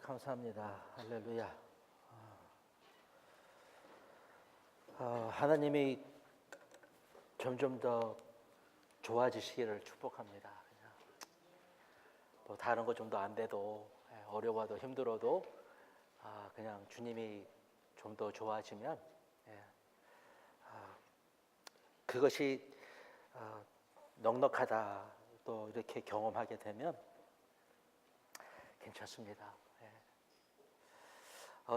감사합니다. 할렐루야. 하나님이 점점 더 좋아지시기를 축복합니다. 그냥 뭐 다른 거 좀 더 안 돼도 어려워도 힘들어도 그냥 주님이 좀 더 좋아지면 그것이 넉넉하다 또 이렇게 경험하게 되면 괜찮습니다.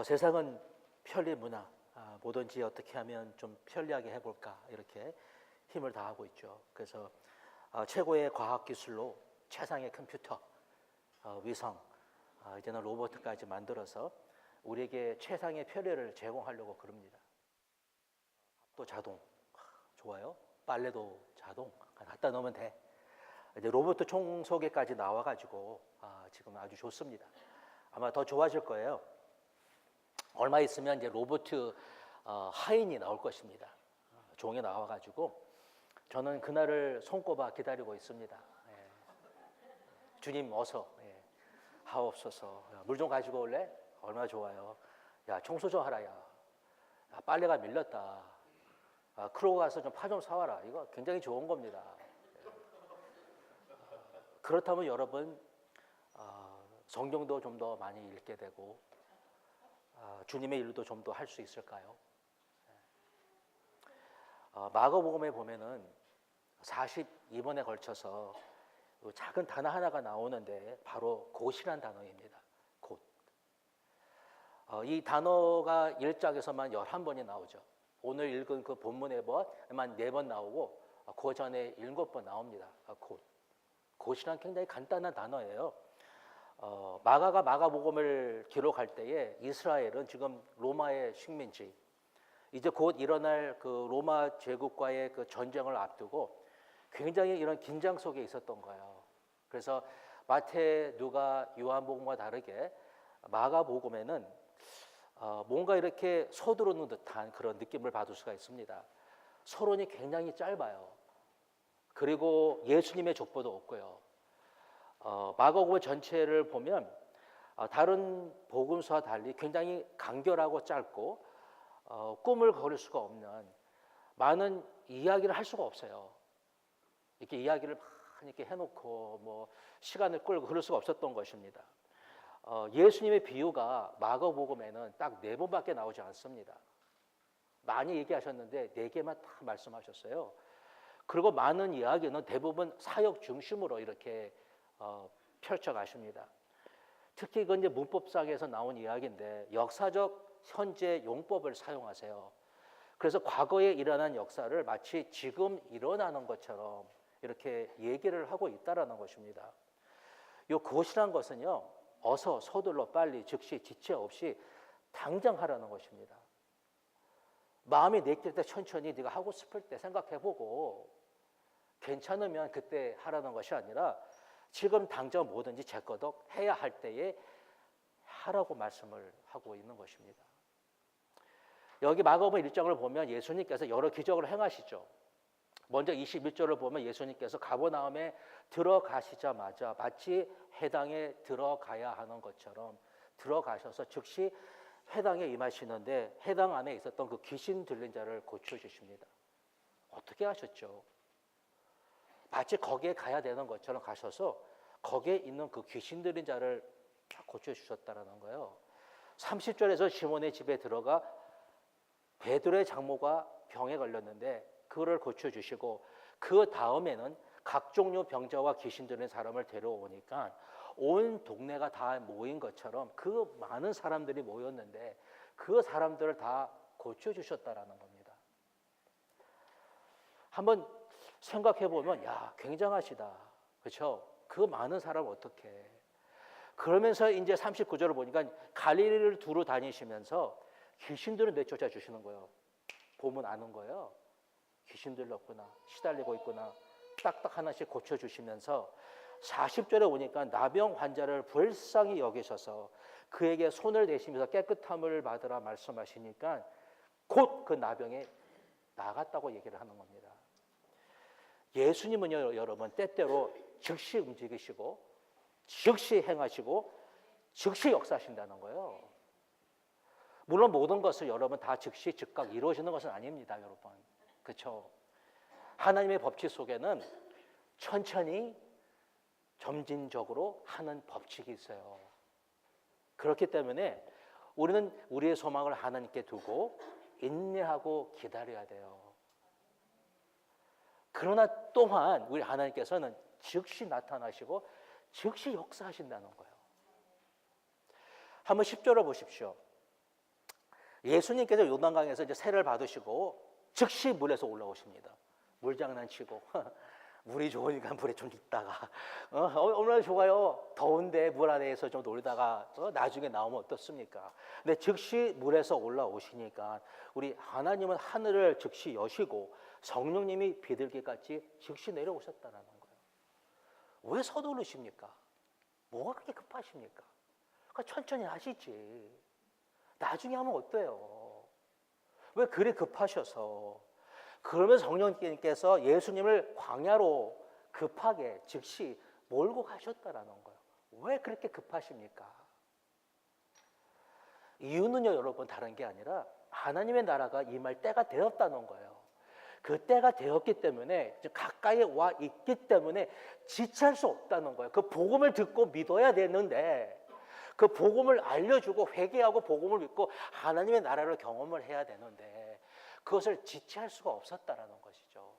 세상은 편리 문화, 뭐든지 어떻게 하면 좀 편리하게 해볼까 이렇게 힘을 다하고 있죠. 그래서 최고의 과학 기술로 최상의 컴퓨터, 위성, 이제는 로봇까지 만들어서 우리에게 최상의 편리를 제공하려고 그럽니다. 밥도 자동, 좋아요. 빨래도 자동, 갖다 놓으면 돼. 이제 로봇 청소기까지 나와가지고 지금 아주 좋습니다. 아마 더 좋아질 거예요. 얼마 있으면 이제 로봇 하인이 나올 것입니다. 종이 나와가지고 저는 그날을 손꼽아 기다리고 있습니다. 주님 어서 하옵소서. 물 좀 가지고 올래? 얼마나 좋아요. 야 청소 좀 하라. 야 빨래가 밀렸다. 크로우 가서 좀 파 좀 사와라. 이거 굉장히 좋은 겁니다. 그렇다면 여러분 성경도 좀 더 많이 읽게 되고 주님의 일도 좀 더 할 수 있을까요? 마가복음에 보면은 42번에 걸쳐서 작은 단어 하나가 나오는데 바로 곧이란 단어입니다. 곧. 이 단어가 1장에서만 11번이 나오죠. 오늘 읽은 그 본문에만 4번 나오고 그 전에 7번 나옵니다. 곧. 곧이란 굉장히 간단한 단어예요. 마가가 마가복음을 기록할 때에 이스라엘은 지금 로마의 식민지, 이제 곧 일어날 그 로마 제국과의 그 전쟁을 앞두고 굉장히 이런 긴장 속에 있었던 거예요. 그래서 마태, 누가, 요한복음과 다르게 마가복음에는 뭔가 이렇게 서두르는 듯한 그런 느낌을 받을 수가 있습니다. 서론이 굉장히 짧아요. 그리고 예수님의 족보도 없고요. 마가복음 전체를 보면 다른 복음서와 달리 굉장히 간결하고 짧고 꿈을 거릴 수가 없는 많은 이야기를 할 수가 없어요. 이렇게 이야기를 막 이렇게 해놓고 뭐 시간을 끌고 그럴 수가 없었던 것입니다. 예수님의 비유가 마가복음에는 딱 4번밖에 나오지 않습니다. 많이 얘기하셨는데 4개만 다 말씀하셨어요. 그리고 많은 이야기는 대부분 사역 중심으로 이렇게 펼쳐가십니다. 특히 이건 이제 문법상에서 나온 이야기인데 역사적 현재 용법을 사용하세요. 그래서 과거에 일어난 역사를 마치 지금 일어나는 것처럼 이렇게 얘기를 하고 있다라는 것입니다. 요 그것이란 것은요, 어서 서둘러 빨리 즉시 지체 없이 당장 하라는 것입니다. 마음이 내킬 때 천천히 네가 하고 싶을 때 생각해보고 괜찮으면 그때 하라는 것이 아니라 지금 당장 뭐든지 제거덕 해야 할 때에 하라고 말씀을 하고 있는 것입니다. 여기 마가복음 1장을 보면 예수님께서 여러 기적을 행하시죠. 먼저 21절을 보면 예수님께서 가버나움에 들어가시자마자 마치 회당에 들어가야 하는 것처럼 들어가셔서 즉시 회당에 임하시는데 회당 안에 있었던 그 귀신 들린 자를 고쳐주십니다. 어떻게 하셨죠? 마치 거기에 가야 되는 것처럼 가셔서 거기에 있는 그 귀신 들린 자를 고쳐주셨다는 거예요. 30절에서 시몬의 집에 들어가 베드로의 장모가 병에 걸렸는데 그거를 고쳐주시고 그 다음에는 각 종류 병자와 귀신 들린 사람을 데려오니까 온 동네가 다 모인 것처럼 그 많은 사람들이 모였는데 그 사람들을 다 고쳐주셨다라는 겁니다. 한번 생각해 보면 야 굉장하시다. 그렇죠? 그 많은 사람 어떻게 그러면서 이제 39절을 보니까 갈릴리를 두루 다니시면서 귀신들을 내쫓아 주시는 거예요. 보면 아는 거예요. 귀신 들렸구나. 시달리고 있구나. 딱딱 하나씩 고쳐주시면서 40절에 오니까 나병 환자를 불쌍히 여기셔서 그에게 손을 대시면서 깨끗함을 받으라 말씀하시니까 곧 그 나병이 나갔다고 얘기를 하는 겁니다. 예수님은요, 여러분 때때로 즉시 움직이시고 즉시 행하시고 즉시 역사하신다는 거예요. 물론 모든 것을 여러분 다 즉시 즉각 이루어지는 것은 아닙니다, 여러분. 그렇죠? 하나님의 법칙 속에는 천천히 점진적으로 하는 법칙이 있어요. 그렇기 때문에 우리는 우리의 소망을 하나님께 두고 인내하고 기다려야 돼요. 그러나 또한 우리 하나님께서는 즉시 나타나시고 즉시 역사하신다는 거예요. 한번 10절을 보십시오. 예수님께서 요단강에서 이제 세례를 받으시고 즉시 물에서 올라오십니다. 물장난치고 물이 좋으니까 물에 좀 있다가 얼마나 좋아요. 더운데 물 안에서 좀 놀다가 나중에 나오면 어떻습니까? 근데 즉시 물에서 올라오시니까 우리 하나님은 하늘을 즉시 여시고 성령님이 비둘기같이 즉시 내려오셨다는 거예요. 왜 서두르십니까? 뭐가 그렇게 급하십니까? 그러니까 천천히 하시지. 나중에 하면 어때요? 왜 그리 급하셔서? 그러면서 성령님께서 예수님을 광야로 급하게 즉시 몰고 가셨다라는 거예요. 왜 그렇게 급하십니까? 이유는요, 여러분, 다른 게 아니라 하나님의 나라가 임할 때가 되었다는 거예요. 그 때가 되었기 때문에 가까이 와 있기 때문에 지체할 수 없다는 거예요. 그 복음을 듣고 믿어야 되는데 그 복음을 알려주고 회개하고 복음을 믿고 하나님의 나라를 경험을 해야 되는데 그것을 지체할 수가 없었다라는 것이죠.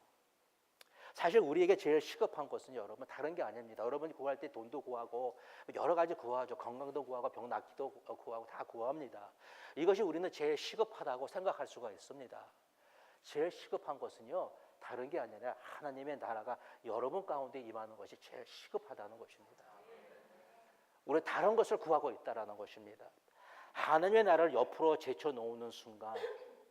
사실 우리에게 제일 시급한 것은 여러분 다른 게 아닙니다. 여러분이 구할 때 돈도 구하고 여러 가지 구하죠. 건강도 구하고 병 낫기도 구하고 다 구합니다. 이것이 우리는 제일 시급하다고 생각할 수가 있습니다. 제일 시급한 것은요, 다른 게 아니라 하나님의 나라가 여러분 가운데 임하는 것이 제일 시급하다는 것입니다. 우리 다른 것을 구하고 있다라는 것입니다. 하나님의 나라를 옆으로 제쳐놓는 순간,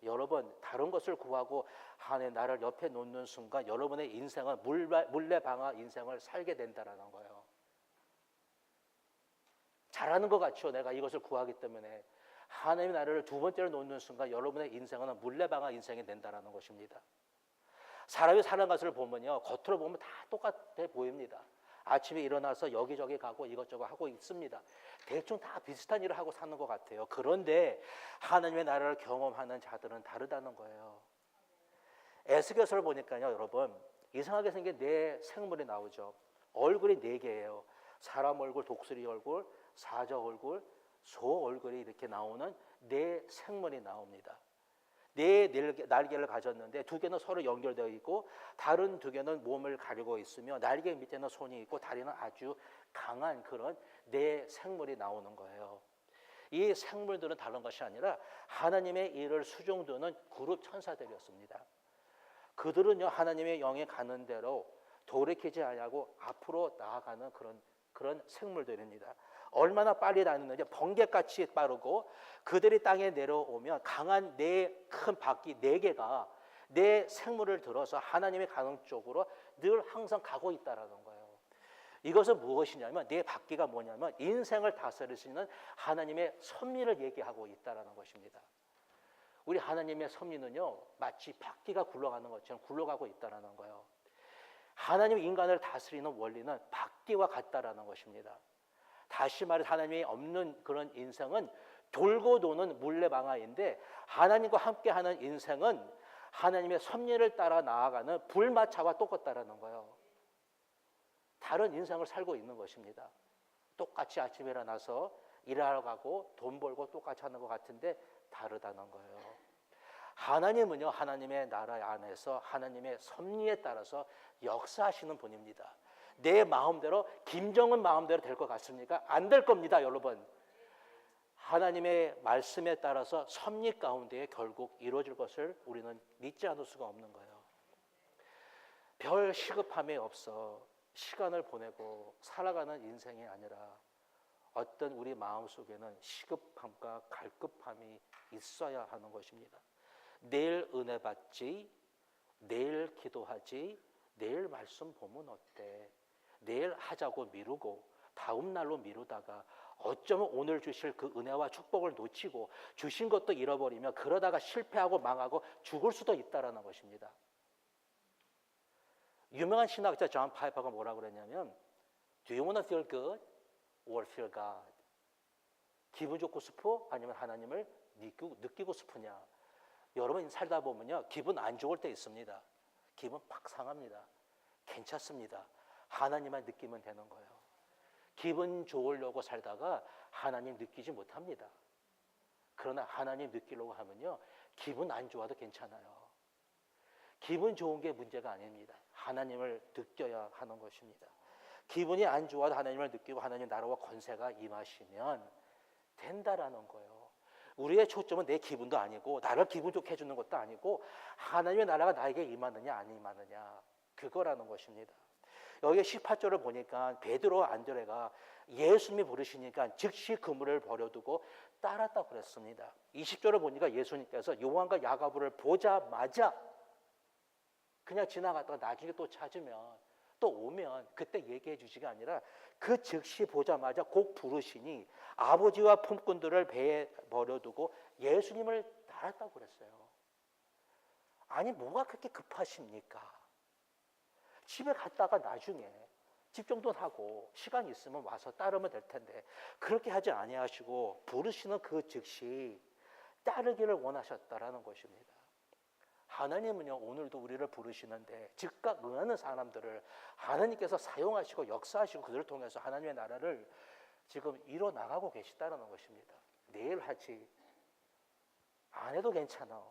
여러분 다른 것을 구하고 하나님의 나라를 옆에 놓는 순간 여러분의 인생은 물레방아 인생을 살게 된다라는 거예요. 잘하는 것 같죠. 내가 이것을 구하기 때문에. 하나님의 나라를 두 번째로 놓는 순간 여러분의 인생은 물레방아 인생이 된다라는 것입니다. 사람이 사는 것을 보면요, 겉으로 보면 다 똑같아 보입니다. 아침에 일어나서 여기저기 가고 이것저것 하고 있습니다. 대충 다 비슷한 일을 하고 사는 것 같아요. 그런데 하나님의 나라를 경험하는 자들은 다르다는 거예요. 에스겔서를 보니까요, 여러분 이상하게 생긴 네 생물이 나오죠. 얼굴이 네 개예요. 사람 얼굴, 독수리 얼굴, 사자 얼굴, 소 얼굴이 이렇게 나오는 네 생물이 나옵니다. 네 날개를 가졌는데 두 개는 서로 연결되어 있고 다른 두 개는 몸을 가리고 있으며 날개 밑에는 손이 있고 다리는 아주 강한 그런 네 생물이 나오는 거예요. 이 생물들은 다른 것이 아니라 하나님의 일을 수종두는 그룹 천사들이었습니다. 그들은요, 하나님의 영이 가는 대로 돌이키지 아니하고 앞으로 나아가는 그런 생물들입니다. 얼마나 빨리 다니는지 번개같이 빠르고 그들이 땅에 내려오면 강한 네 큰 바퀴 네 개가 네 생물을 들어서 하나님의 가는 쪽으로 늘 항상 가고 있다라는 거예요. 이것은 무엇이냐면 네 바퀴가 뭐냐면 인생을 다스리시는 하나님의 섭리를 얘기하고 있다라는 것입니다. 우리 하나님의 섭리는요, 마치 바퀴가 굴러가는 것처럼 굴러가고 있다라는 거예요. 하나님 인간을 다스리는 원리는 바퀴와 같다라는 것입니다. 다시 말해 하나님이 없는 그런 인생은 돌고 도는 물레방아인데 하나님과 함께하는 인생은 하나님의 섭리를 따라 나아가는 불마차와 똑같다라는 거예요. 다른 인생을 살고 있는 것입니다. 똑같이 아침에 일어나서 일하러 가고 돈 벌고 똑같이 하는 것 같은데 다르다는 거예요. 하나님은요, 하나님의 나라 안에서 하나님의 섭리에 따라서 역사하시는 분입니다. 내 마음대로, 김정은 마음대로 될 것 같습니까? 안 될 겁니다, 여러분. 하나님의 말씀에 따라서 섭리 가운데 결국 이루어질 것을 우리는 믿지 않을 수가 없는 거예요. 별 시급함이 없어 시간을 보내고 살아가는 인생이 아니라 어떤 우리 마음속에는 시급함과 갈급함이 있어야 하는 것입니다. 내일 은혜 받지, 내일 기도하지, 내일 말씀 보면 어때? 내일 하자고 미루고 다음 날로 미루다가 어쩌면 오늘 주실 그 은혜와 축복을 놓치고 주신 것도 잃어버리며 그러다가 실패하고 망하고 죽을 수도 있다라는 것입니다. 유명한 신학자 존 파이퍼가 뭐라고 그랬냐면 Do you want to feel good or feel God? 기분 좋고 싶어? 아니면 하나님을 느끼고 싶으냐? 여러분 살다 보면요, 기분 안 좋을 때 있습니다. 기분 팍 상합니다. 괜찮습니다. 하나님만 느끼면 되는 거예요. 기분 좋으려고 살다가 하나님 느끼지 못합니다. 그러나 하나님 느끼려고 하면요, 기분 안 좋아도 괜찮아요. 기분 좋은 게 문제가 아닙니다. 하나님을 느껴야 하는 것입니다. 기분이 안 좋아도 하나님을 느끼고 하나님 나라와 권세가 임하시면 된다라는 거예요. 우리의 초점은 내 기분도 아니고 나를 기분 좋게 해주는 것도 아니고 하나님의 나라가 나에게 임하느냐 안 임하느냐, 그거라는 것입니다. 여기 18절을 보니까 베드로와 안드레가 예수님이 부르시니까 즉시 그물을 버려두고 따랐다고 그랬습니다. 20절을 보니까 예수님께서 요한과 야고보를 보자마자 그냥 지나갔다가 나중에 또 찾으면 또 오면 그때 얘기해 주시가 아니라 그 즉시 보자마자 곧 부르시니 아버지와 품꾼들을 배에 버려두고 예수님을 따랐다고 그랬어요. 아니 뭐가 그렇게 급하십니까? 집에 갔다가 나중에 집 정도는 하고 시간 있으면 와서 따르면 될 텐데 그렇게 하지 아니하시고 부르시는 그 즉시 따르기를 원하셨다라는 것입니다. 하나님은요, 오늘도 우리를 부르시는데 즉각 응하는 사람들을 하나님께서 사용하시고 역사하시고 그들을 통해서 하나님의 나라를 지금 이뤄나가고 계시다는 것입니다. 내일 하지, 안 해도 괜찮아,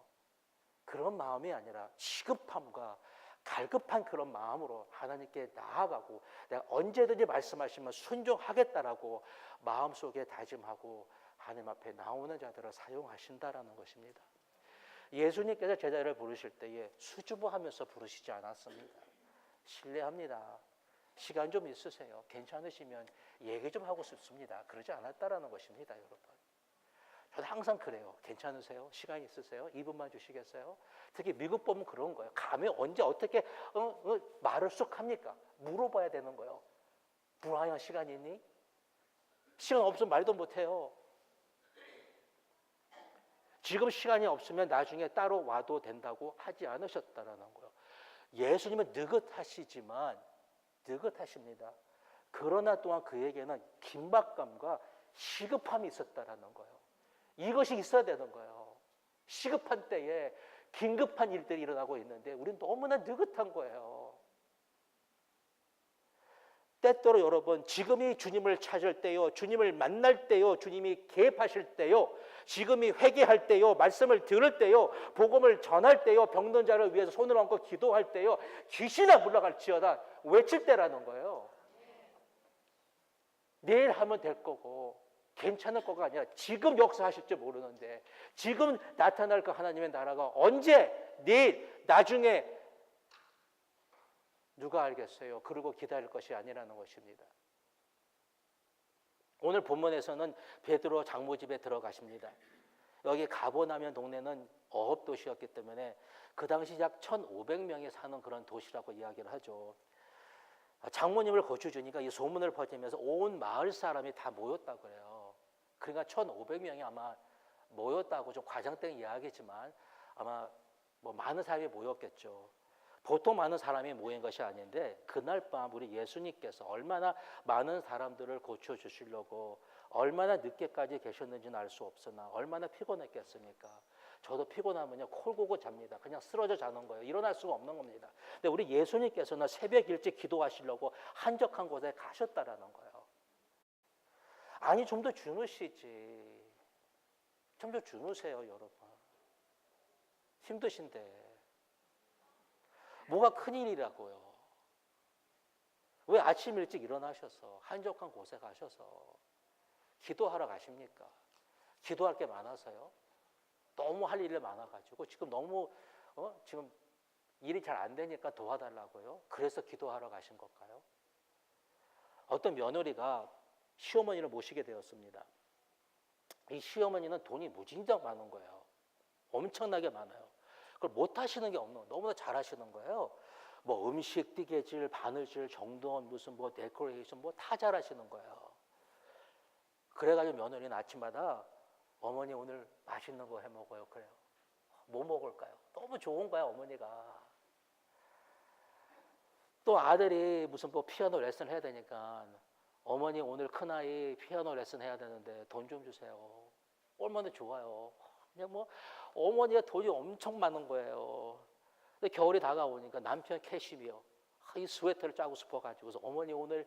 그런 마음이 아니라 시급함과 갈급한 그런 마음으로 하나님께 나아가고 내가 언제든지 말씀하시면 순종하겠다라고 마음속에 다짐하고 하나님 앞에 나오는 자들을 사용하신다라는 것입니다. 예수님께서 제자를 부르실 때에 수줍어하면서 부르시지 않았습니다. 신뢰합니다. 시간 좀 있으세요. 괜찮으시면 얘기 좀 하고 싶습니다. 그러지 않았다라는 것입니다, 여러분. 저도 항상 그래요. 괜찮으세요? 시간 있으세요? 2분만 주시겠어요? 특히 미국 보면 그런 거예요. 가면 언제 어떻게 말을 쑥 합니까? 물어봐야 되는 거예요. 브라이언 시간 있니? 시간 없으면 말도 못해요. 지금 시간이 없으면 나중에 따로 와도 된다고 하지 않으셨다라는 거예요. 예수님은 느긋하시지만 느긋하십니다. 그러나 또한 그에게는 긴박감과 시급함이 있었다라는 거예요. 이것이 있어야 되는 거예요. 시급한 때에 긴급한 일들이 일어나고 있는데 우리는 너무나 느긋한 거예요. 때때로 여러분, 지금이 주님을 찾을 때요, 주님을 만날 때요, 주님이 개입하실 때요, 지금이 회개할 때요, 말씀을 들을 때요, 복음을 전할 때요, 병든 자를 위해서 손을 얹고 기도할 때요, 귀신아 물러갈지어다 외칠 때라는 거예요. 내일 하면 될 거고 괜찮을 거가 아니라 지금 역사하실지 모르는데 지금 나타날 그 하나님의 나라가 언제, 내일, 나중에 누가 알겠어요? 그러고 기다릴 것이 아니라는 것입니다. 오늘 본문에서는 베드로 장모 집에 들어가십니다. 여기 가버나움 동네는 어업 도시였기 때문에 그 당시 약 1,500명이 사는 그런 도시라고 이야기를 하죠. 장모님을 고쳐 주니까 이 소문을 퍼지면서 온 마을 사람이 다 모였다고 그래요. 그러니까 1,500명이 아마 모였다고 좀 과장된 이야기지만 아마 뭐 많은 사람이 모였겠죠. 보통 많은 사람이 모인 것이 아닌데 그날 밤 우리 예수님께서 얼마나 많은 사람들을 고쳐주시려고 얼마나 늦게까지 계셨는지는 알 수 없으나 얼마나 피곤했겠습니까? 저도 피곤하면요 콜고고 잡니다. 그냥 쓰러져 자는 거예요. 일어날 수가 없는 겁니다. 근데 우리 예수님께서는 새벽 일찍 기도하시려고 한적한 곳에 가셨다라는 거예요. 아니 좀 더 주무시지. 좀 더 주무세요, 여러분. 힘드신데. 뭐가 큰일이라고요. 왜 아침 일찍 일어나셔서 한적한 곳에 가셔서 기도하러 가십니까? 기도할 게 많아서요? 너무 할 일이 많아가지고 지금 너무 지금 일이 잘 안 되니까 도와달라고요? 그래서 기도하러 가신 걸까요? 어떤 며느리가 시어머니를 모시게 되었습니다. 이 시어머니는 돈이 무진장 많은 거예요. 엄청나게 많아요. 그걸 못 하시는 게 없는 거예요. 너무나 잘 하시는 거예요. 뭐 음식, 뜨개질, 바느질, 정돈, 무슨 뭐 데코레이션 뭐 다 잘 하시는 거예요. 그래가지고 며느리는 아침마다 어머니 오늘 맛있는 거 해 먹어요. 그래요. 뭐 먹을까요? 너무 좋은 거야 어머니가. 또 아들이 무슨 뭐 피아노 레슨 해야 되니까 어머니 오늘 큰아이 피아노 레슨 해야 되는데 돈 좀 주세요. 얼마나 좋아요. 그냥 뭐 어머니가 돈이 엄청 많은 거예요. 근데 겨울이 다가오니까 남편 캐시미어 이 스웨터를 짜고 싶어가지고 그래서 어머니 오늘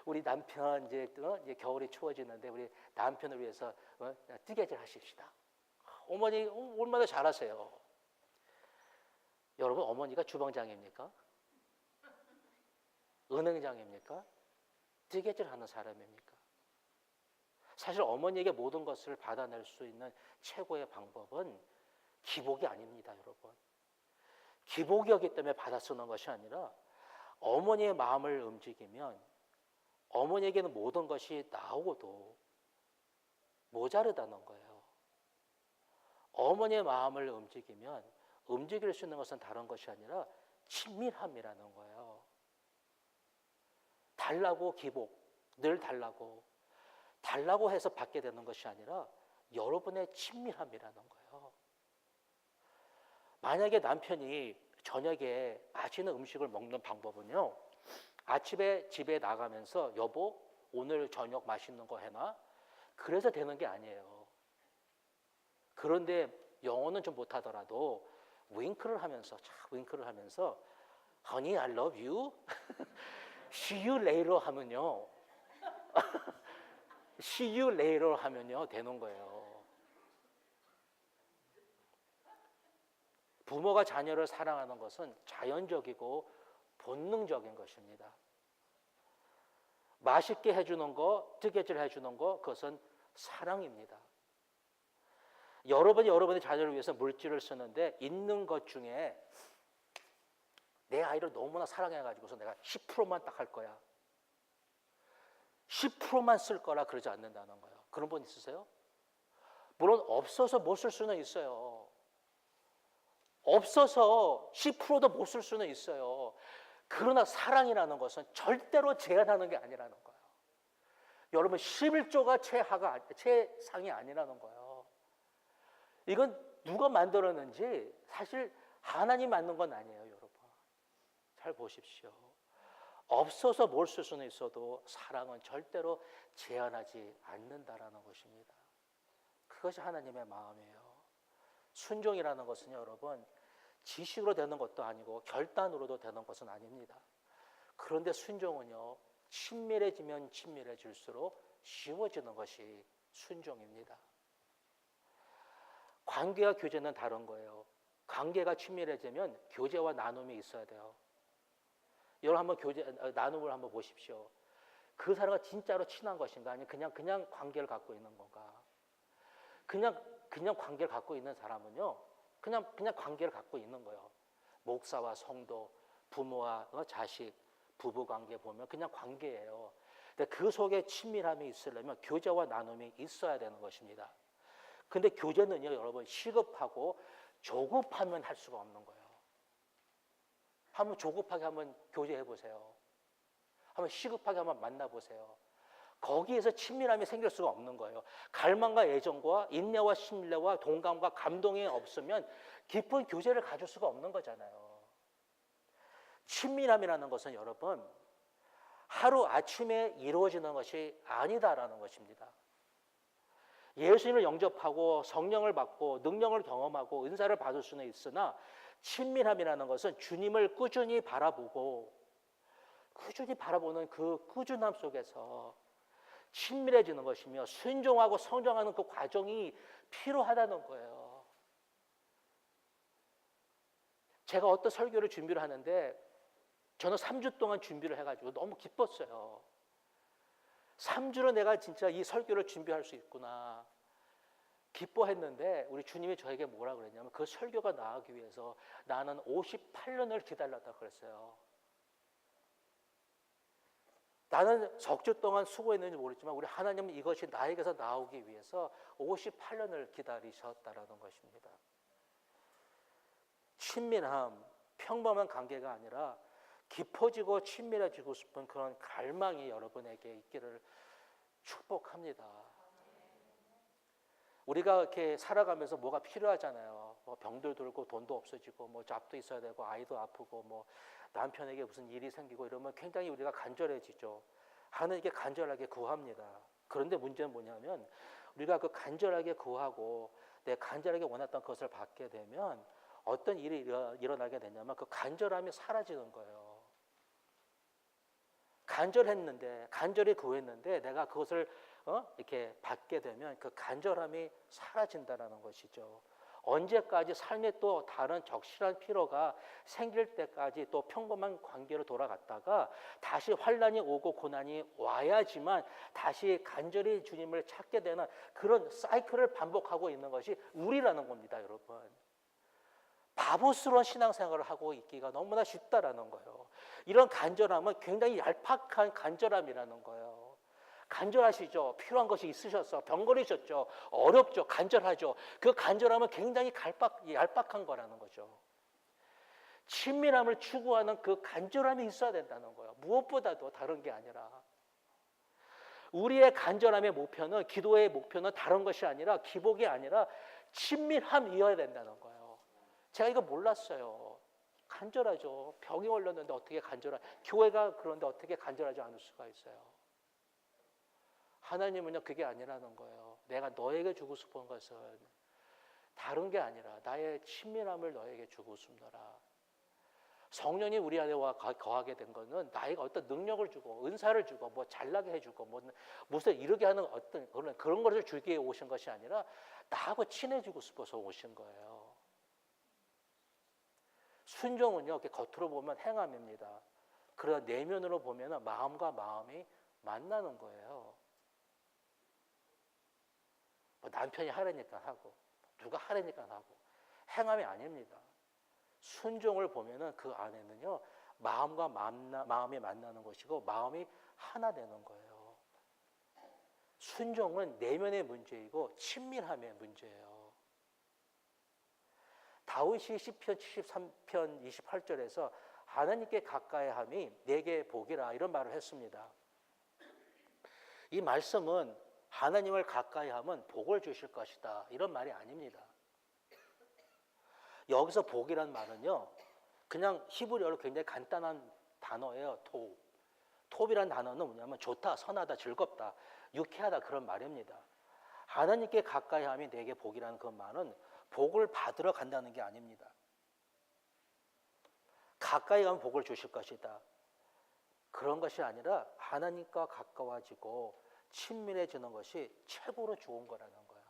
우리 남편 이제 겨울이 추워지는데 우리 남편을 위해서 뜨개질 하십시다. 어머니 얼마나 잘하세요. 여러분 어머니가 주방장입니까? 은행장입니까? 뜨개질 하는 사람입니까? 사실 어머니에게 모든 것을 받아낼 수 있는 최고의 방법은 기복이 아닙니다, 여러분. 기복이었기 때문에 받아 쓰는 것이 아니라 어머니의 마음을 움직이면 어머니에게는 모든 것이 나오고도 모자르다는 거예요. 어머니의 마음을 움직이면 움직일 수 있는 것은 다른 것이 아니라 친밀함이라는 거예요. 달라고 기복, 늘 달라고 해서 받게 되는 것이 아니라 여러분의 친밀함이라는 거예요. 만약에 남편이 저녁에 맛있는 음식을 먹는 방법은요, 아침에 집에 나가면서 여보 오늘 저녁 맛있는 거 해놔? 그래서 되는 게 아니에요. 그런데 영어는 좀 못하더라도 윙크를 하면서 Honey, I love you. See you later 하면요. See you later 하면요 되는 거예요. 부모가 자녀를 사랑하는 것은 자연적이고 본능적인 것입니다. 맛있게 해주는 거, 뜨개질 해주는 거, 그것은 사랑입니다. 여러분이 여러분의 자녀를 위해서 물질을 쓰는데 있는 것 중에 내 아이를 너무나 사랑해가지고서 내가 10%만 딱 할 거야. 10%만 쓸 거라 그러지 않는다는 거예요. 그런 분 있으세요? 물론 없어서 못 쓸 수는 있어요. 없어서 10%도 못 쓸 수는 있어요. 그러나 사랑이라는 것은 절대로 제한하는 게 아니라는 거예요. 여러분 11조가 최상이 아니라는 거예요. 이건 누가 만들었는지 사실 하나님 만든 건 아니에요, 여러분. 잘 보십시오. 없어서 뭘 쓸 수는 있어도 사랑은 절대로 제한하지 않는다라는 것입니다. 그것이 하나님의 마음이에요. 순종이라는 것은 여러분 지식으로 되는 것도 아니고 결단으로도 되는 것은 아닙니다. 그런데 순종은요, 친밀해지면 친밀해질수록 쉬워지는 것이 순종입니다. 관계와 교제는 다른 거예요. 관계가 친밀해지면 교제와 나눔이 있어야 돼요. 여러분 한번 나눔을 한번 보십시오. 그 사람과 진짜로 친한 것인가 아니면 그냥 관계를 갖고 있는 건가? 그냥 관계를 갖고 있는 사람은요, 그냥 관계를 갖고 있는 거예요. 목사와 성도, 부모와 자식, 부부 관계 보면 그냥 관계예요. 근데 그 속에 친밀함이 있으려면 교제와 나눔이 있어야 되는 것입니다. 근데 교제는요, 여러분 시급하고 조급하면 할 수가 없는 거예요. 한번 조급하게 한번 교제해 보세요. 한번 시급하게 한번 만나보세요. 거기에서 친밀함이 생길 수가 없는 거예요. 갈망과 애정과 인내와 신뢰와 동감과 감동이 없으면 깊은 교제를 가질 수가 없는 거잖아요. 친밀함이라는 것은 여러분 하루 아침에 이루어지는 것이 아니다라는 것입니다. 예수님을 영접하고 성령을 받고 능력을 경험하고 은사를 받을 수는 있으나 친밀함이라는 것은 주님을 꾸준히 바라보는 그 꾸준함 속에서 친밀해지는 것이며 순종하고 성장하는 그 과정이 필요하다는 거예요. 제가 어떤 설교를 준비를 하는데 저는 3주 동안 준비를 해가지고 너무 기뻤어요. 3주로 내가 진짜 이 설교를 준비할 수 있구나 기뻐했는데 우리 주님이 저에게 뭐라 그랬냐면 그 설교가 나오기 위해서 나는 58년을 기다렸다 그랬어요. 나는 석 주 동안 수고했는지 모르지만 우리 하나님은 이것이 나에게서 나오기 위해서 58년을 기다리셨다라는 것입니다. 친밀함, 평범한 관계가 아니라 깊어지고 친밀해지고 싶은 그런 갈망이 여러분에게 있기를 축복합니다. 우리가 이렇게 살아가면서 뭐가 필요하잖아요. 뭐 병도 들고 돈도 없어지고 뭐 잡도 있어야 되고 아이도 아프고 뭐 남편에게 무슨 일이 생기고 이러면 굉장히 우리가 간절해지죠. 하나님께 간절하게 구합니다. 그런데 문제는 뭐냐면 우리가 그 간절하게 구하고 내 간절하게 원했던 것을 받게 되면 어떤 일이 일어나게 되냐면 그 간절함이 사라지는 거예요. 간절히 구했는데 내가 그것을 이렇게 받게 되면 그 간절함이 사라진다라는 것이죠. 언제까지 삶에 또 다른 적실한 피로가 생길 때까지 또 평범한 관계로 돌아갔다가 다시 환난이 오고 고난이 와야지만 다시 간절히 주님을 찾게 되는 그런 사이클을 반복하고 있는 것이 우리라는 겁니다, 여러분. 바보스러운 신앙생활을 하고 있기가 너무나 쉽다라는 거예요. 이런 간절함은 굉장히 얄팍한 간절함이라는 거예요. 간절하시죠. 필요한 것이 있으셔서 병 걸리셨죠. 어렵죠. 간절하죠. 그 간절함은 굉장히 얄팍한 거라는 거죠. 친밀함을 추구하는 그 간절함이 있어야 된다는 거예요. 무엇보다도 다른 게 아니라. 우리의 간절함의 목표는, 기도의 목표는 다른 것이 아니라, 기복이 아니라 친밀함이어야 된다는 거예요. 제가 이거 몰랐어요. 간절하죠. 병이 걸렸는데 어떻게 교회가 그런데 어떻게 간절하지 않을 수가 있어요. 하나님은요, 그게 아니라는 거예요. 내가 너에게 주고 싶은 것은 다른 게 아니라 나의 친밀함을 너에게 주고 싶노라. 성령이 우리 안에 거하게 된 것은 나에게 어떤 능력을 주고 은사를 주고 뭐 잘나게 해주고 무슨 이르게 하는 어떤 그런 것을 주기 위해 오신 것이 아니라 나하고 친해지고 싶어서 오신 거예요. 순종은요, 이렇게 겉으로 보면 행함입니다. 그러나 내면으로 보면 마음과 마음이 만나는 거예요. 뭐 남편이 하라니까 하고 누가 하라니까 하고 행함이 아닙니다. 순종을 보면은 그 안에는요 마음과 마음이 만나는 것이고 마음이 하나 되는 거예요. 순종은 내면의 문제이고 친밀함의 문제예요. 다윗이 시편 73편 28절에서 하나님께 가까이함이 내게 복이라 이런 말을 했습니다. 이 말씀은 하나님을 가까이하면 복을 주실 것이다 이런 말이 아닙니다. 여기서 복이란 말은요 그냥 히브리어로 굉장히 간단한 단어예요. 톱이란 단어는 뭐냐면 좋다, 선하다, 즐겁다, 유쾌하다 그런 말입니다. 하나님께 가까이함이 내게 복이라는 그 말은 복을 받으러 간다는 게 아닙니다. 가까이 가면 복을 주실 것이다 그런 것이 아니라 하나님과 가까워지고 친밀해지는 것이 최고로 좋은 거라는 거예요.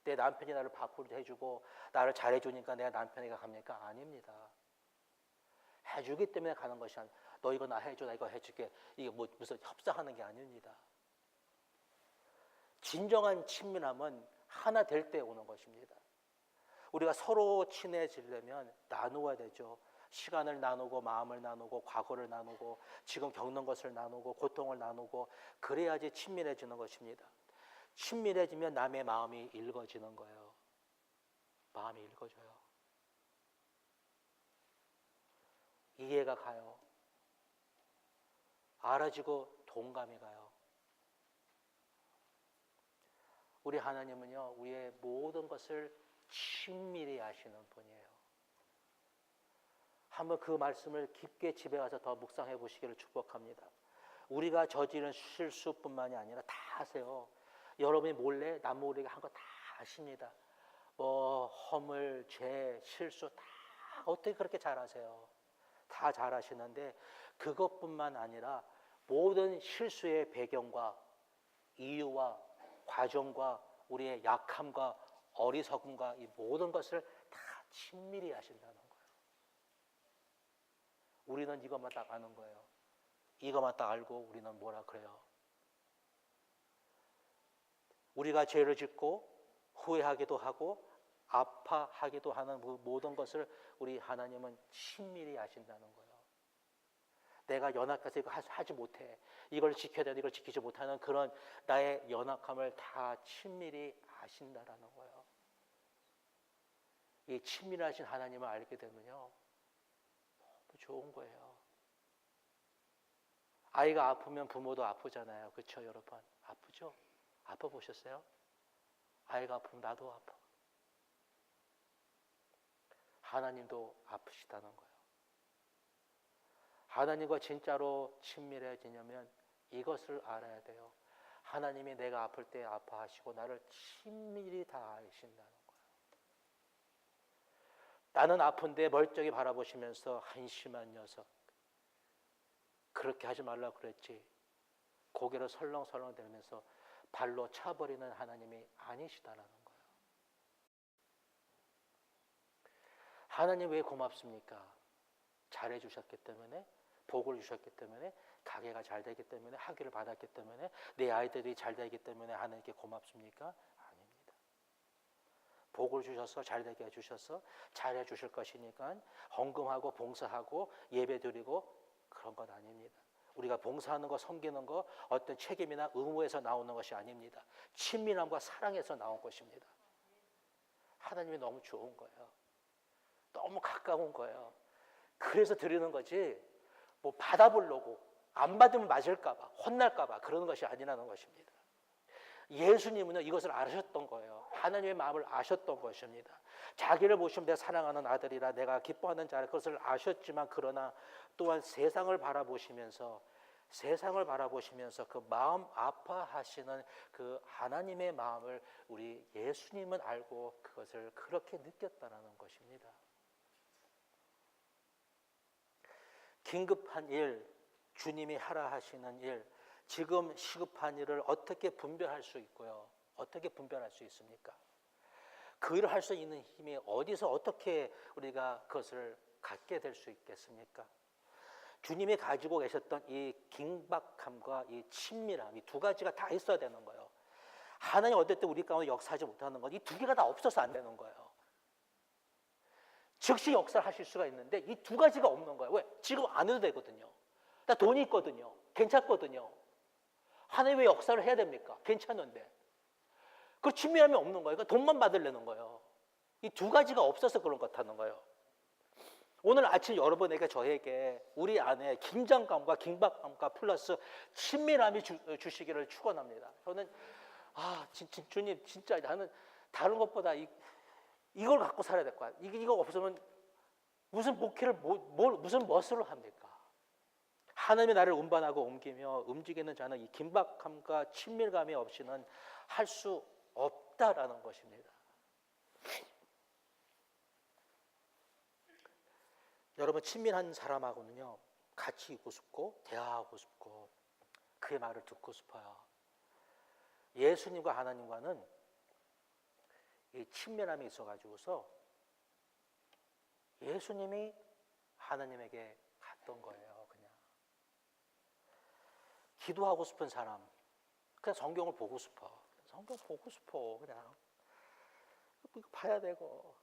내 남편이 나를 밥을 해주고 나를 잘해주니까 내가 남편에게 갑니까? 아닙니다. 해주기 때문에 가는 것이 아니라 너 이거 나 해줘, 나 이거 해줄게. 이게 무슨 협상하는 게 아닙니다. 진정한 친밀함은 하나 될 때 오는 것입니다. 우리가 서로 친해지려면 나누어야 되죠. 시간을 나누고 마음을 나누고 과거를 나누고 지금 겪는 것을 나누고 고통을 나누고 그래야지 친밀해지는 것입니다. 친밀해지면 남의 마음이 읽어지는 거예요. 마음이 읽어져요. 이해가 가요. 알아지고 동감이 가요. 우리 하나님은요 우리의 모든 것을 친밀히 아시는 분이에요. 한번 그 말씀을 깊게 집에 가서 더 묵상해 보시기를 축복합니다. 우리가 저지른 실수뿐만이 아니라 다 아세요. 여러분이 몰래 남 모르게 한 거 다 아십니다. 뭐 허물, 죄, 실수 다 어떻게 그렇게 잘 아세요? 다 잘 아시는데 그것뿐만 아니라 모든 실수의 배경과 이유와 과정과 우리의 약함과 어리석음과 이 모든 것을 다 친밀히 아신다는 거예요. 우리는 이것만 딱 아는 거예요. 이것만 딱 알고 우리는 뭐라 그래요? 우리가 죄를 짓고 후회하기도 하고 아파하기도 하는 모든 것을 우리 하나님은 친밀히 아신다는 거예요. 내가 연약해서 이거 하지 못해. 이걸 지켜야 되는데 이걸 지키지 못하는 그런 나의 연약함을 다 친밀히 아신다라는 거예요. 이 친밀하신 하나님을 알게 되면요. 너무 좋은 거예요. 아이가 아프면 부모도 아프잖아요. 그렇죠, 여러분? 아프죠? 아파 보셨어요? 아이가 아프면 나도 아파. 하나님도 아프시다는 거예요. 하나님과 진짜로 친밀해지려면 이것을 알아야 돼요. 하나님이 내가 아플 때 아파하시고 나를 친밀히 다 아신다는 거예요. 나는 아픈데 멀쩡히 바라보시면서 한심한 녀석, 그렇게 하지 말라고 그랬지, 고개를 설렁설렁 대면서 발로 차버리는 하나님이 아니시다라는 거예요. 하나님 왜 고맙습니까? 잘해주셨기 때문에, 복을 주셨기 때문에, 가게가 잘 되기 때문에, 학위를 받았기 때문에, 내 아이들이 잘 되기 때문에 하나님께 고맙습니까? 아닙니다. 복을 주셔서 잘 되게 해주셔서 잘해 주실 것이니까 헌금하고 봉사하고 예배 드리고 그런 것 아닙니다. 우리가 봉사하는 거, 섬기는 거 어떤 책임이나 의무에서 나오는 것이 아닙니다. 친밀함과 사랑에서 나온 것입니다. 하나님이 너무 좋은 거예요. 너무 가까운 거예요. 그래서 드리는 거지, 뭐 받아보려고, 안 받으면 맞을까봐, 혼날까봐 그러는 것이 아니라는 것입니다. 예수님은요, 이것을 아셨던 거예요. 하나님의 마음을 아셨던 것입니다. 자기를 보시면 내 사랑하는 아들이라 내가 기뻐하는 자라, 그것을 아셨지만, 그러나 또한 세상을 바라보시면서 그 마음 아파하시는 그 하나님의 마음을 우리 예수님은 알고 그것을 그렇게 느꼈다는 것입니다. 긴급한 일, 주님이 하라 하시는 일, 지금 시급한 일을 어떻게 분별할 수 있고요? 어떻게 분별할 수 있습니까? 그 일을 할 수 있는 힘이 어디서 어떻게 우리가 그것을 갖게 될 수 있겠습니까? 주님이 가지고 계셨던 이 긴박함과 이 친밀함, 이 두 가지가 다 있어야 되는 거예요. 하나님 어떨 때 우리 가운데 역사하지 못하는 건 이 두 개가 다 없어서 안 되는 거예요. 즉시 역사를 하실 수가 있는데 이 두 가지가 없는 거예요. 왜? 지금 안 해도 되거든요. 나 돈이 있거든요. 괜찮거든요. 하나님 왜 역사를 해야 됩니까? 괜찮은데. 그 친밀함이 없는 거예요. 그러니까 돈만 받으려는 거예요. 이 두 가지가 없어서 그런 것 같다는 거예요. 오늘 아침 여러분에게, 저에게 우리 안에 긴장감과 긴박감과 플러스 친밀함이 주시기를 축원합니다. 저는 주님, 진짜 나는 다른 것보다 이걸 갖고 살아야 될 거야. 이거 없으면 무슨 목회를 무슨 멋으로 합니까? 하나님이 나를 운반하고 옮기며 움직이는 자는 이 긴박함과 친밀감이 없이는 할 수 없다라는 것입니다. 여러분, 친밀한 사람하고는요, 같이 있고 싶고 대화하고 싶고 그의 말을 듣고 싶어요. 예수님과 하나님과는 이 친밀함이 있어가지고서 예수님이 하나님에게 갔던 거예요. 그냥 기도하고 싶은 사람, 그냥 성경을 보고 싶어. 성경 보고 싶어. 그냥 이거 봐야 되고.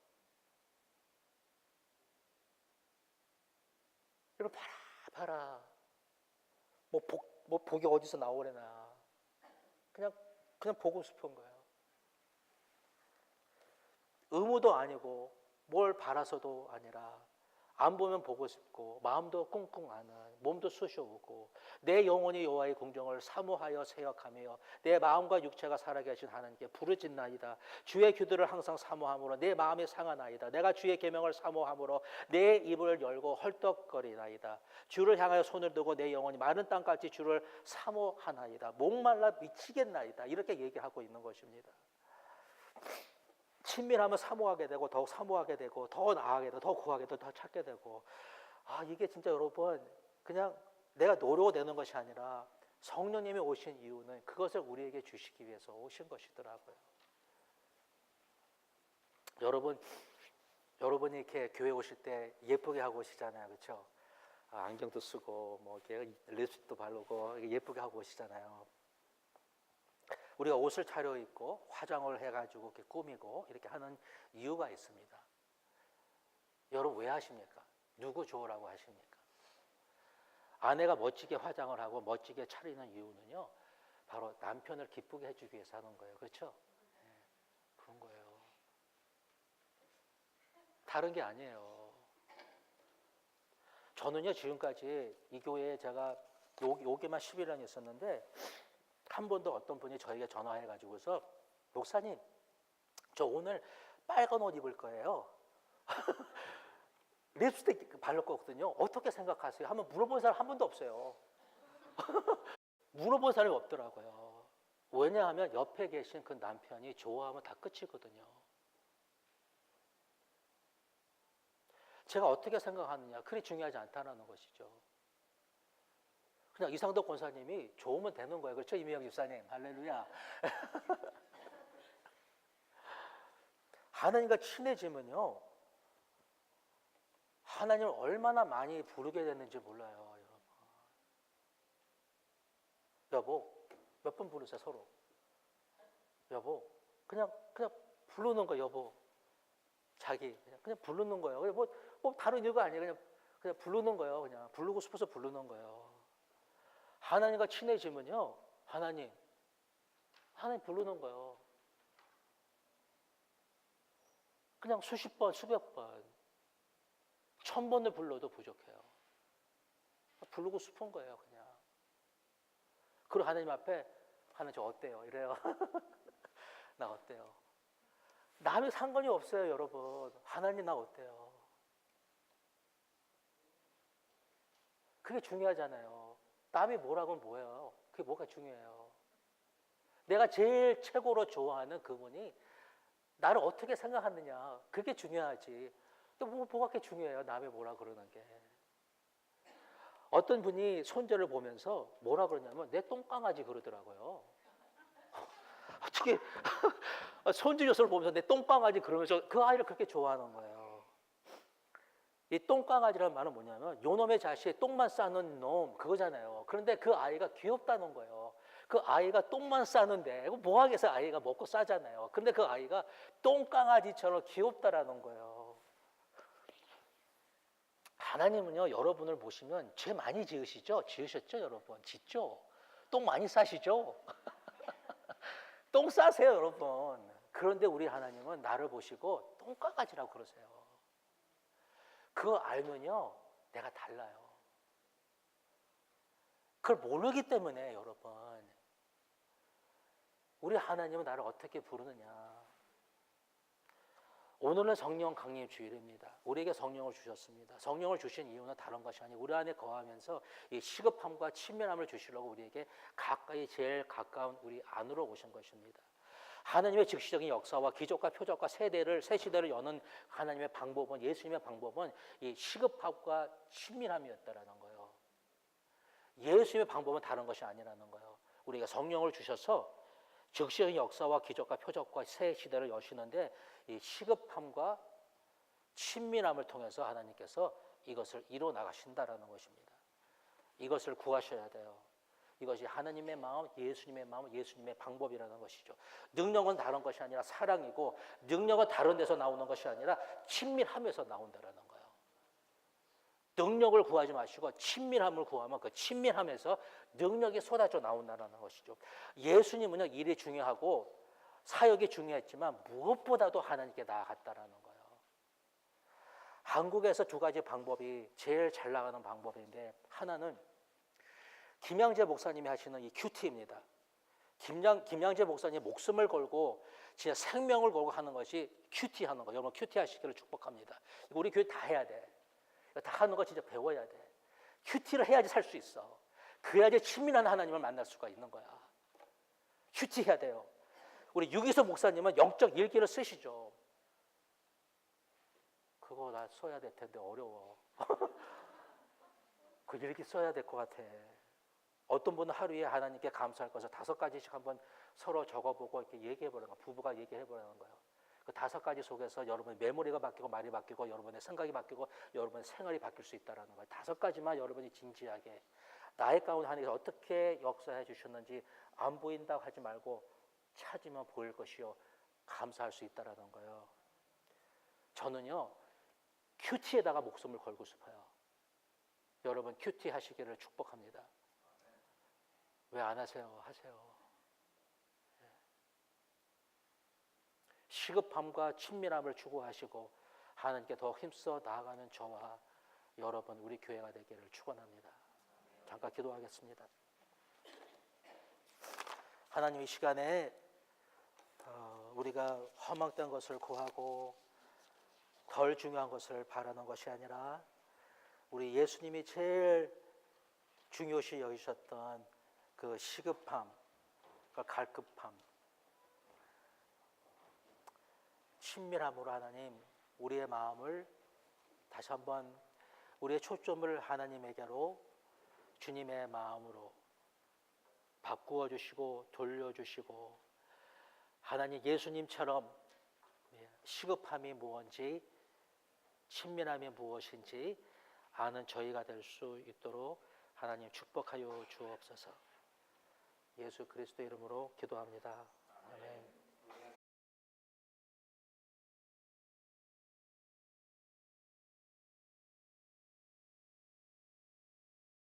이거 봐라. 뭐 복이 어디서 나오려나. 그냥 보고 싶은 거예요. 의무도 아니고 뭘 바라서도 아니라 안 보면 보고 싶고 마음도 꿍꿍하는, 몸도 쑤셔오고 내 영혼이 여호와의 공정을 사모하여 생각하며 내 마음과 육체가 살아계신 하나님께 부르짖나이다. 주의 규들을 항상 사모함으로 내 마음이 상하나이다. 내가 주의 계명을 사모함으로 내 입을 열고 헐떡거리나이다. 주를 향하여 손을 두고 내 영혼이 마른 땅같이 주를 사모하나이다. 목말라 미치겠나이다. 이렇게 얘기하고 있는 것입니다. 친밀하면 사모하게 되고 더욱 사모하게 되고 더 나아가게 되고 더 구하게 되고 더 찾게 되고, 이게 진짜 여러분 그냥 내가 노력내는 것이 아니라 성령님이 오신 이유는 그것을 우리에게 주시기 위해서 오신 것이더라고요. 여러분이 이렇게 교회 오실 때 예쁘게 하고 오시잖아요. 그렇죠? 안경도 쓰고 뭐 이렇게 립스틱도 바르고 예쁘게 하고 오시잖아요. 우리가 옷을 차려입고 화장을 해가지고 이렇게 꾸미고 이렇게 하는 이유가 있습니다. 여러분 왜 하십니까? 누구 좋으라고 하십니까? 아내가 멋지게 화장을 하고 멋지게 차리는 이유는요, 바로 남편을 기쁘게 해주기 위해서 하는 거예요. 그렇죠? 네, 그런 거예요. 다른 게 아니에요. 저는요, 지금까지 이 교회에 제가 여기만 11년 있었는데 한 번도 어떤 분이 저에게 전화해가지고서 목사님, 저 오늘 빨간 옷 입을 거예요. 립스틱 바를 거거든요. 어떻게 생각하세요? 한번 물어본 사람 한 번도 없어요. 물어본 사람이 없더라고요. 왜냐하면 옆에 계신 그 남편이 좋아하면 다 끝이거든요. 제가 어떻게 생각하느냐, 그리 중요하지 않다는 것이죠. 그냥 이상덕 권사님이 좋으면 되는 거예요. 그렇죠? 이미영 집사님. 할렐루야. 하나님과 친해지면요, 하나님을 얼마나 많이 부르게 됐는지 몰라요, 여러분. 여보, 몇 번 부르세요, 서로. 여보, 그냥 부르는 거, 여보. 자기, 그냥 부르는 거예요. 뭐 다른 이유가 아니에요. 그냥 부르는 거예요. 그냥 부르고 싶어서 부르는 거예요. 하나님과 친해지면요, 하나님 부르는 거예요. 그냥 수십 번, 수백 번, 1000번을 불러도 부족해요. 부르고 싶은 거예요, 그냥. 그리고 하나님 앞에, 하나님 저 어때요? 이래요. 나 어때요? 남이 상관이 없어요, 여러분. 하나님 나 어때요? 그게 중요하잖아요. 남이 뭐라고 하면 뭐예요? 그게 뭐가 중요해요? 내가 제일 최고로 좋아하는 그분이 나를 어떻게 생각하느냐, 그게 중요하지. 뭐가 그렇게 중요해요? 남이 뭐라 그러는 게. 어떤 분이 손자를 보면서 뭐라 그러냐면 내 똥강아지 그러더라고요. 어떻게 손주 녀석을 보면서 내 똥강아지 그러면서 그 아이를 그렇게 좋아하는 거예요. 이 똥강아지라는 말은 뭐냐면 요놈의 자식에 똥만 싸는 놈, 그거잖아요. 그런데 그 아이가 귀엽다는 거예요. 그 아이가 똥만 싸는데 뭐 하겠어, 아이가 먹고 싸잖아요. 근데 그 아이가 똥강아지처럼 귀엽다라는 거예요. 하나님은요, 여러분을 보시면 죄 많이 지으시죠? 지으셨죠, 여러분? 짓죠? 똥 많이 싸시죠? 똥 싸세요, 여러분. 그런데 우리 하나님은 나를 보시고 똥강아지라고 그러세요. 그거 알면요, 내가 달라요. 그걸 모르기 때문에 여러분, 우리 하나님은 나를 어떻게 부르느냐. 오늘은 성령 강림 주일입니다. 우리에게 성령을 주셨습니다. 성령을 주신 이유는 다른 것이 아니고 우리 안에 거하면서 이 시급함과 친밀함을 주시려고 우리에게 가까이, 제일 가까운 우리 안으로 오신 것입니다. 하나님의 즉시적인 역사와 기적과 표적과 새 시대를 여는 하나님의 방법은, 예수님의 방법은 이 시급함과 친밀함이었다라는 거예요. 예수님의 방법은 다른 것이 아니라는 거예요. 우리가 성령을 주셔서 즉시적인 역사와 기적과 표적과 새 시대를 여시는데 이 시급함과 친밀함을 통해서 하나님께서 이것을 이뤄 나가신다라는 것입니다. 이것을 구하셔야 돼요. 이것이 하나님의 마음, 예수님의 마음, 예수님의 방법이라는 것이죠. 능력은 다른 것이 아니라 사랑이고, 능력은 다른 데서 나오는 것이 아니라 친밀함에서 나온다라는 거예요. 능력을 구하지 마시고 친밀함을 구하면 그 친밀함에서 능력이 쏟아져 나온다는 것이죠. 예수님은요, 일이 중요하고 사역이 중요했지만 무엇보다도 하나님께 나아갔다라는 거예요. 한국에서 두 가지 방법이 제일 잘 나가는 방법인데, 하나는 김양재 목사님이 하시는 이 큐티입니다. 김양재 목사님 목숨을 걸고 진짜 생명을 걸고 하는 것이 큐티 하는 거예요. 여러분 큐티 하시기를 축복합니다. 이거 우리 교회 다 해야 돼. 다 하는 거 진짜 배워야 돼. 큐티를 해야지 살 수 있어. 그래야지 친밀한 하나님을 만날 수가 있는 거야. 큐티 해야 돼요. 우리 유기서 목사님은 영적 일기를 쓰시죠. 그거 나 써야 될 텐데 어려워. 그 일기 써야 될 것 같아. 어떤 분은 하루에 하나님께 감사할 것을 5가지씩 한번 서로 적어보고 이렇게 얘기해보는 거예요. 부부가 얘기해보는 거예요. 그 5가지 속에서 여러분의 메모리가 바뀌고 말이 바뀌고 여러분의 생각이 바뀌고 여러분의 생활이 바뀔 수 있다는 거예요. 5가지만 여러분이 진지하게 나의 가운데 하나님께서 어떻게 역사해 주셨는지 안 보인다고 하지 말고 찾으면 보일 것이요 감사할 수 있다는 거예요. 저는요 큐티에다가 목숨을 걸고 싶어요. 여러분 큐티 하시기를 축복합니다. 왜 안 하세요? 하세요. 시급함과 친밀함을 추구하시고 하나님께 더 힘써 나아가는 저와 여러분 우리 교회가 되기를 축원합니다. 잠깐 기도하겠습니다. 하나님 이 시간에 우리가 허망된 것을 구하고 덜 중요한 것을 바라는 것이 아니라 우리 예수님이 제일 중요시 여기셨던 그 시급함, 그 갈급함, 친밀함으로 하나님 우리의 마음을 다시 한번 우리의 초점을 하나님에게로 주님의 마음으로 바꾸어 주시고 돌려주시고 하나님 예수님처럼 시급함이 무엇인지 친밀함이 무엇인지 아는 저희가 될 수 있도록 하나님 축복하여 주옵소서. 예수 그리스도 이름으로 기도합니다. 아멘.